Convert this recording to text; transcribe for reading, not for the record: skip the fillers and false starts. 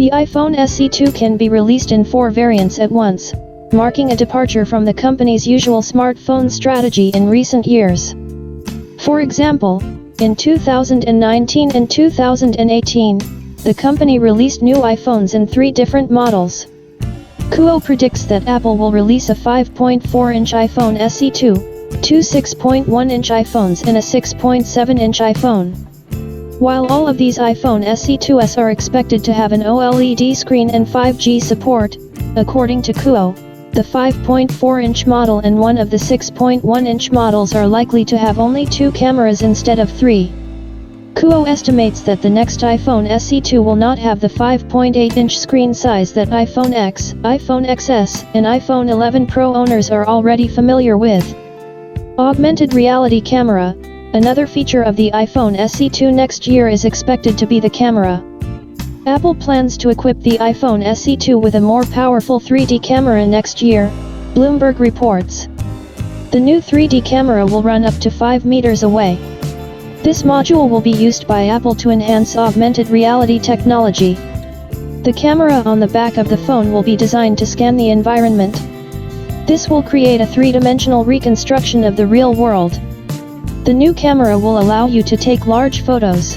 The iPhone SE2 can be released in 4 variants at once, marking a departure from the company's usual smartphone strategy in recent years. For example, in 2019 and 2018, the company released new iPhones in 3 different models. Kuo predicts that Apple will release a 5.4-inch iPhone SE2, 2 6.1-inch iPhones and a 6.7-inch iPhone. While all of these iPhone SE2s are expected to have an OLED screen and 5G support, according to Kuo, the 5.4-inch model and one of the 6.1-inch models are likely to have only 2 cameras instead of 3. Kuo estimates that the next iPhone SE2 will not have the 5.8-inch screen size that iPhone X, iPhone XS, and iPhone 11 Pro owners are already familiar with. Augmented reality camera. Another feature of the iPhone SE2 next year is expected to be the camera. Apple plans to equip the iPhone SE2 with a more powerful 3D camera next year, Bloomberg reports. The new 3D camera will run up to 5 meters away. This module will be used by Apple to enhance augmented reality technology. The camera on the back of the phone will be designed to scan the environment. This will create a 3-dimensional reconstruction of the real world. The new camera will allow you to take large photos.